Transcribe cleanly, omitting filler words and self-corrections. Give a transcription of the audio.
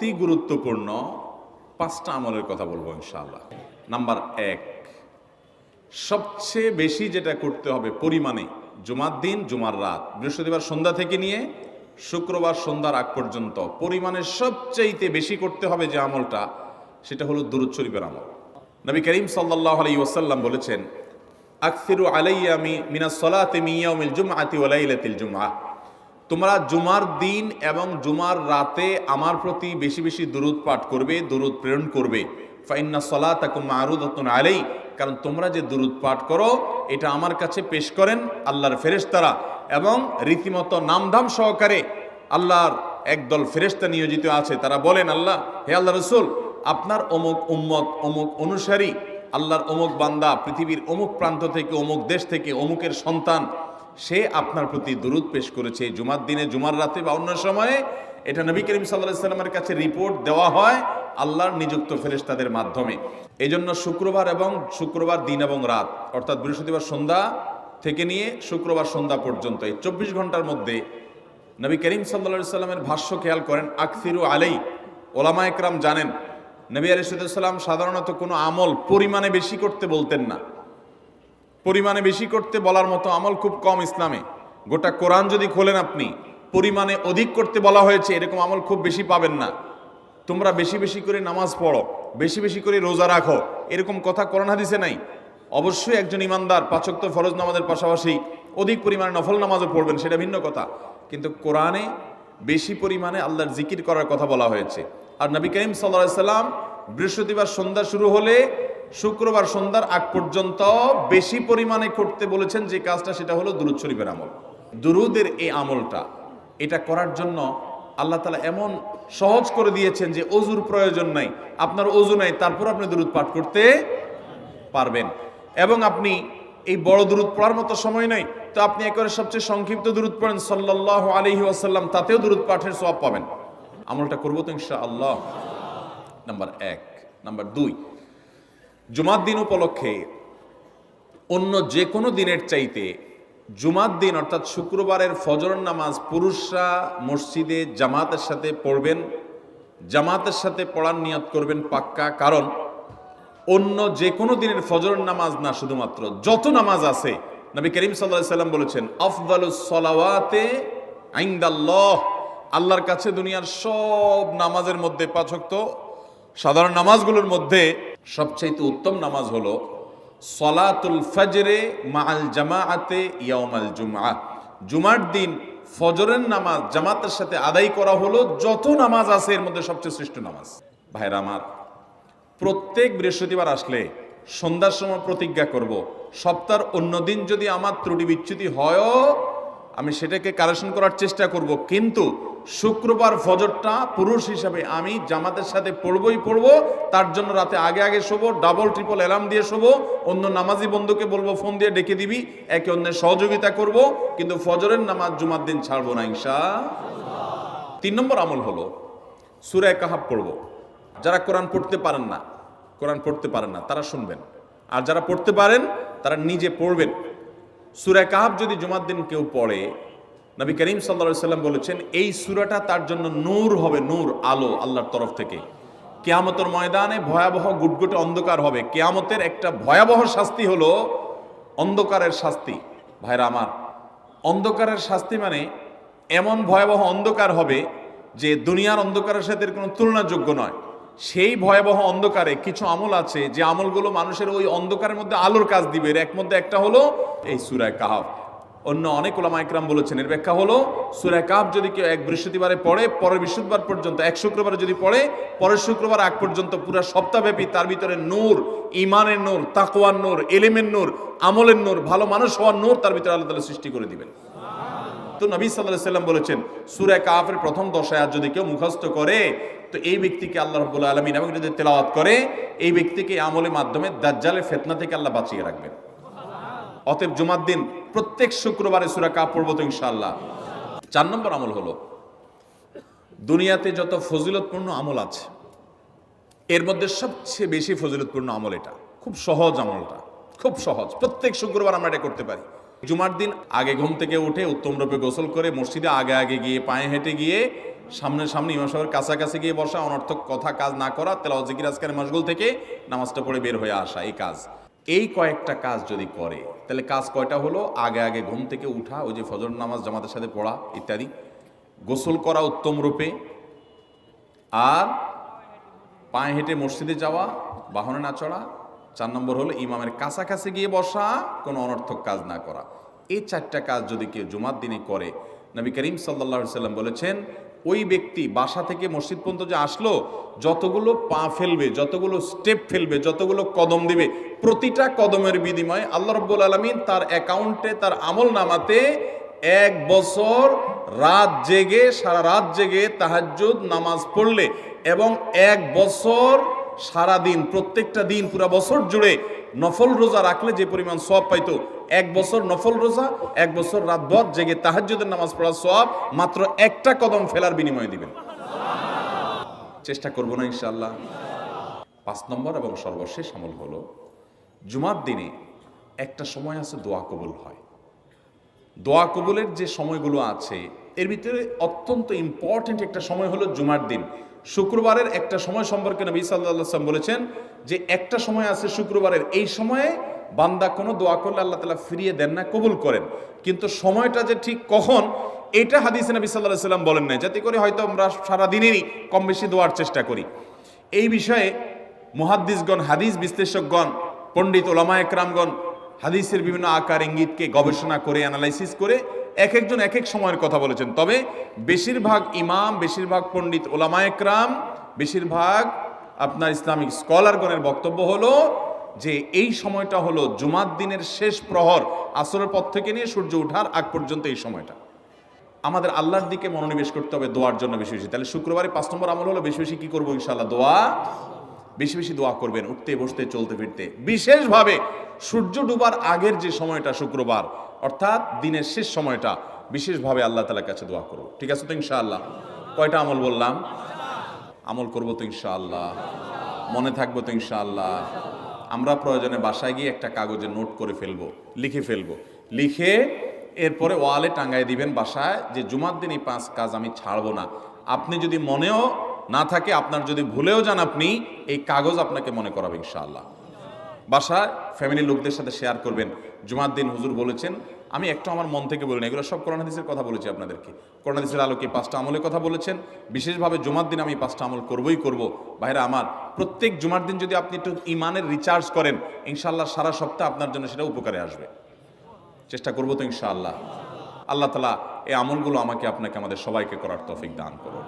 অতি গুরুত্বপূর্ণ 5টা আমলের কথা বলবো ইনশাআল্লাহ। নাম্বার 1, সবচেয়ে বেশি যেটা করতে হবে পরিমাণে, জুমার দিন জুমার রাত বৃহস্পতিবার সন্ধ্যা থেকে নিয়ে শুক্রবার সন্ধ্যার আগ পর্যন্ত পরিমাণে সবচাইতে বেশি করতে হবে যে আমলটা, সেটা হলো দুরূদ শরীফের আমল। নবী করিম সাল্লাল্লাহু আলাইহি ওয়াসাল্লাম বলেছেন, আকসিরু আলাইয়া মিনাস সালাতি মিন ইয়াউমিল জুমআতি ওয়া লাইলাতিল জুমআহ, তোমরা জুমার দিন এবং জুমার রাতে আমার প্রতি বেশি বেশি দুরূদ পাঠ করবে, দুরূদ প্রেরণ করবে। ফাইন্না সালাতাকুম মারুদাতুন আলাই, কারণ তোমরা যে দুরূদ পাঠ করো এটা আমার কাছে পেশ করেন আল্লাহর ফেরেশতারা, এবং রীতিমতো নামধাম সহকারে আল্লাহর একদল ফেরেশতা নিয়োজিত আছে। তারা বলেন, আল্লাহ, হে আল্লাহ রসুল, আপনার অমুক উম্মত, অমুক অনুসারী, আল্লাহর অমুক বান্দা পৃথিবীর অমুক প্রান্ত থেকে, অমুক দেশ থেকে, অমুকের সন্তান, সে আপনার প্রতি দুরূদ পেশ করেছে জুমার দিনে, জুমার রাতে বা অন্য সময়ে। এটা নবী করিম সাল্লাল্লাহু আলাইহি সাল্লামের কাছে রিপোর্ট দেওয়া হয় আল্লাহর নিযুক্ত ফেরেশতাদের মাধ্যমে। এই জন্য শুক্রবার দিন এবং রাত, অর্থাৎ বৃহস্পতিবার সন্ধ্যা থেকে নিয়ে শুক্রবার সন্ধ্যা পর্যন্ত এই 24 ঘন্টার মধ্যে নবী করিম সাল্লাল্লাহু আলাইহি সাল্লামের ভাষ্য খেয়াল করেন, আকসিরু আলাই। ওলামা একরাম জানেন, নবী আলাইহিস সালাম সাধারণত কোনো আমল পরিমাণে বেশি করতে বলতেন না। পরিমাণে বেশি করতে বলার মতো আমল খুব কম ইসলামে। গোটা কোরআন যদি খোলেন আপনি, পরিমাণে অধিক করতে বলা হয়েছে এরকম আমল খুব বেশি পাবেন না। তোমরা বেশি বেশি করে নামাজ পড়ো, বেশি বেশি করে রোজা রাখো, এরকম কথা কোরআন হাদিসে নাই। অবশ্যই একজন ইমানদার 5 ওয়াক্ত ফরজ নামাজের পাশাপাশি অধিক পরিমাণে নফল নামাজও পড়বেন, সেটা ভিন্ন কথা। কিন্তু কোরআনে বেশি পরিমাণে আল্লাহর জিকির করার কথা বলা হয়েছে। আর নবী করিম সাল্লাল্লাহু আলাইহি সাল্লাম বৃহস্পতিবার সন্ধ্যা শুরু হলে শুক্রবার সন্ধ্যার আগ পর্যন্ত বেশি পরিমাণে করতে বলেছেন যে কাজটা, সেটা হলো দুরূদ শরীফের আমল। দুরূদের এই আমলটা, এটা করার জন্য আল্লাহ তাআলা এমন সহজ করে দিয়েছেন যে অজুর প্রয়োজন নাই। আপনার অজু নাই, তারপর আপনি দুরূদ পাঠ করতে পারবেন। এবং আপনি এই বড় দুরূদ পড়ার মতো সময় নাই, তো আপনি একেবারে সবচেয়ে সংক্ষিপ্ত দুরূদ পড়েন সাল্লাল্লাহু আলাইহি ওয়াসাল্লাম, তাতেও দুরূদ পাঠের সওয়াব পাবেন। আমলটা করবো তো ইনশাআল্লাহ। নাম্বার 1। নাম্বার 2, জুমার দিন উপলক্ষে অন্য যে কোনো দিনের চাইতে জুমার দিন অর্থাৎ শুক্রবারের ফজর নামাজ পুরুষরা মসজিদে জামাতের সাথে পড়বেন। জামাতের সাথে পড়ার নিয়ত করবেন পাক্কা, কারণ অন্য যে কোনো দিনের ফজর নামাজ না, শুধুমাত্র যত নামাজ আছে, নবী করিম সাল্লাল্লাহু আলাইহি সাল্লাম বলেছেন, আফদালুস সালাওয়াতে ইনদাল্লাহ, আল্লাহর কাছে দুনিয়ার সব নামাজের মধ্যে 5 ওয়াক্ত সাধারণ নামাজগুলোর মধ্যে সবচাইতে উত্তম নামাজ হলো সলাতুল ফজরে মাআল জামাআতে ইয়াউমাল জুমআহ, জুমার দিন ফজরের নামাজ জামাতের সাথে আদায় করা হলো যত নামাজ আছে এর মধ্যে সবচেয়ে শ্রেষ্ঠ নামাজ। ভাইরা আমার, প্রত্যেক বৃহস্পতিবার আসলে সন্ধ্যার সময় প্রতিজ্ঞা করব, সপ্তাহের অন্য দিন যদি আমার ত্রুটি বিচ্যুতি হয়ও আমি সেটাকে কারেকশন করার চেষ্টা করব, কিন্তু শুক্রবার ফজরটা পুরুষ হিসাবে আমি জামাতের সাথে পড়বই পড়বো। তার জন্য রাতে আগে আগে শোবো, ডাবল ট্রিপল অ্যালার্ম দিয়ে শোবো, অন্য নামাজি বন্ধুকে বলবো ফোন দিয়ে ডেকে দিবি, একে অন্যের সহযোগিতা করব, কিন্তু ফজরের নামাজ জুমার দিন ছাড়বো না ইনশাআল্লাহ। 3 নম্বর আমল হলো সূরা কাহাফ পড়বো। যারা কোরআন পড়তে পারেন না তারা শুনবেন, আর যারা পড়তে পারেন তারা নিজে পড়বেন। সূরা কাহাফ যদি জুমার দিন কেউ পড়ে, নবী করিম সাল্লাল্লাহু আলাইহি সাল্লাম বলেছেন এই সূরাটা তার জন্য নূর হবে, নূর, আলো আল্লাহর তরফ থেকে। কিয়ামতের ময়দানে ভয়াবহ গুটগুটে অন্ধকার হবে। কিয়ামতের একটা ভয়াবহ শাস্তি হলো অন্ধকারের শাস্তি। ভাইরা আমার, অন্ধকারের শাস্তি মানে এমন ভয়াবহ অন্ধকার হবে যে দুনিয়ার অন্ধকারের সাথে কোনো তুলনাযোগ্য নয়। সেই ভয়াবহ অন্ধকারে কিছু আমল আছে যে আমলগুলো মানুষের ওই অন্ধকারের মধ্যে আলোর কাজ দিবে। এর মধ্যে একটা হলো এই সূরা কাহাফ। অন্য অনেক উলামা ইকরাম বলেছেন এর ব্যাখ্যা হলো সূরা কাহাফ যদি কেউ এক বৃহস্পতিবারে পড়ে, পরের বৃহস্পতিবার পর্যন্ত, এক শুক্রবারে যদি পড়ে, পরের শুক্রবার আগ পর্যন্ত পুরো সপ্তাহব্যাপী তার ভিতরে নূর, ঈমানের নূর, তাকওয়ার নূর, ইলমের নূর, আমলের নূর, ভালো মানুষ হওয়ার নূর তার ভিতরে আল্লাহ তাআলা সৃষ্টি করে দিবেন। তো নবী সাল্লাল্লাহু আলাইহি সাল্লাম বলেছেন সূরা কাহাফের প্রথম 10 আয়াত যদি কেউ মুখস্থ করে, তো এই ব্যক্তিকে আল্লাহ রাব্বুল আলামিন এবং যদি তেলাওয়াত করে, এই ব্যক্তিকে আমলের মাধ্যমে দাজ্জালের ফিতনা থেকে আল্লাহ বাঁচিয়ে রাখবেন। অতএব জুমার দিন প্রত্যেক শুক্রবারে সূরা কাহাফ পড়বো তো ইনশাআল্লাহ। 4 নম্বর আমল হলো দুনিয়াতে যত ফজিলতপূর্ণ আমল আছে এর মধ্যে সবচেয়ে বেশি ফজিলতপূর্ণ আমল এটা। খুব সহজ আমলটা, খুব সহজ, প্রত্যেক শুক্রবার আমরা এটা করতে পারি। জুমার দিন আগে ঘুম থেকে উঠে উত্তম রূপে গোসল করে মসজিদে আগে আগে গিয়ে পায়ে হেঁটে গিয়ে সামনে ইমাম সাহেবের কাছাকাছি গিয়ে বসা, অনর্থক কথা কাজ না করা, তেলাওয়াত জিকির আজকারে মশগুল থেকে নামাজটা পড়ে বের হয়ে আসা, এই কাজ, এই কয়েকটা কাজ যদি করে তাহলে কাজ কয়টা হলো? আগে ঘুম থেকে উঠা, ওই যে ফজর নামাজ জামাতের সাথে পড়া ইত্যাদি, গোসল করা উত্তম রূপে, আর পায়ে হেঁটে মসজিদে যাওয়া, বাহনে না চড়া, 4 নম্বর হলো ইমামের কাছাকাছি গিয়ে বসা, কোনো অনর্থক কাজ না করা। এই 4টা কাজ যদি কেউ জুমার দিনে করে, নবী করিম সাল্লাল্লাহু আলাইহি সাল্লাম বলেছেন ওই ব্যক্তি বাসা থেকে মসজিদ পর্যন্ত যে আসলো, যতগুলো পা ফেলবে, যতগুলো স্টেপ ফেলবে, যতগুলো কদম দিবে, প্রতিটা কদমের বিনিময়ে আল্লাহ রাব্বুল আলামিন তার অ্যাকাউন্টে, তার আমল নামাতে 1 বছর সারা রাত জেগে তাহাজ্জুদ নামাজ পড়লে এবং 1 বছর সারা দিন, প্রত্যেকটা দিন পুরা বছর জুড়ে নফল রোজা রাখলে যে পরিমাণ সওয়াব পাইতো, 1 বছর নফল রোজা, 1 বছর রাতভর জেগে তাহাজ্জুদের নামাজ পড়ার সওয়াব মাত্র একটা কদম ফেলার বিনিময়ে দিবেন। চেষ্টা করব না ইনশাআল্লাহ। 5 নম্বর এবং সর্বশেষ আমল হলো, জুমার দিনে একটা সময় আছে দোয়া কবুল হয়। দোয়া কবুলের যে সময়গুলো আছে এর ভিতরে অত্যন্ত ইম্পর্টেন্ট একটা সময় হলো জুমার দিন। শুক্রবারের একটা সময় সম্পর্কে নবী সাল্লাল্লাহু আলাইহি ওয়াসাল্লাম বলেছেন যে একটা সময় আছে শুক্রবারের, এই সময়ে বান্দা কোনো দোয়া করলে আল্লাহ তাআলা ফিরিয়ে দেন না, কবুল করেন। কিন্তু সময়টা যে ঠিক কখন, এটা হাদিসে নবী সাল্লাল্লাহু আলাইহি ওয়াসাল্লাম বলেন নাই, যাতে করে হয়তো আমরা সারা দিনেরই কম বেশি দোয়ার চেষ্টা করি। এই বিষয়ে মুহাদ্দিসগণ, হাদিস বিশ্লেষকগণ, পণ্ডিত ওলামায়ে কেরামগণ হাদিসের বিভিন্ন আকার ইঙ্গিতকে গবেষণা করে, অ্যানালাইসিস করে এক একজন এক এক সময়ের কথা বলেছেন। তবে বেশিরভাগ ইমাম, বেশিরভাগ পণ্ডিত ওলামায়ে কেরাম, বেশিরভাগ আপনার ইসলামিক স্কলারগণের বক্তব্য হলো যে এই সময়টা হলো জুমার দিনের শেষ প্রহর, আসরের পর থেকে নিয়ে সূর্য ওঠার আগ পর্যন্ত এই সময়টা। আমাদের আল্লাহর দিকে মনোনিবেশ করতে হবে দোয়ার জন্য বেশি বেশি। তাহলে শুক্রবারে 5 নম্বর আমল হলো বেশি বেশি কি করবো ইনশাআল্লাহ? দোয়া। বেশি বেশি দোয়া করবেন, উঠতে বসতে চলতে ফিরতে। বিশেষভাবে সূর্য ডুবার আগের যে সময়টা শুক্রবার, অর্থাৎ দিনের শেষ সময়টা, বিশেষভাবে আল্লাহ তাআলার কাছে দোয়া করব। ঠিক আছে তো ইনশাআল্লাহ? কয়টা আমল বললাম? আমল করবো তো ইনশাআল্লাহ? মনে থাকবো তো ইনশাআল্লাহ? আমরা প্রয়োজনে বাসায় গিয়ে একটা কাগজে নোট করে ফেলবো, লিখে ফেলবো, লিখে এরপরে ওয়ালে টাঙ্গায় দিবেন বাসায় যে জুমার দিন এই 5 কাজ আমি ছাড়বো না। আপনি যদি মনেও না থাকে, আপনার যদি ভুলেও যান, আপনি এই কাগজ আপনাকে মনে করাবে ইনশাআল্লাহ। বাসায় ফ্যামিলির লোকদের সাথে শেয়ার করবেন, জুমার দিন হুজুর বলেছেন, আমি একটু আমার মন থেকে বলিনি, এগুলো সব কোরআন হাদিসের কথা বলেছি আপনাদেরকে। কোরআন হাদিসের আলোকে 5টা আমলের কথা বলেছেন, বিশেষভাবে জুমার দিন আমি 5টা আমল করবই করব। ভাইরা আমার, প্রত্যেক জুমার দিন যদি আপনি একটু ইমানের রিচার্জ করেন, ইনশাআল্লাহ সারা সপ্তাহ আপনার জন্য সেটা উপকারে আসবে। চেষ্টা করবো তো ইনশাআল্লাহ? আল্লাহ তাআলা এই আমলগুলো আমাকে, আপনাকে, আমাদের সবাইকে করার তৌফিক দান করুন।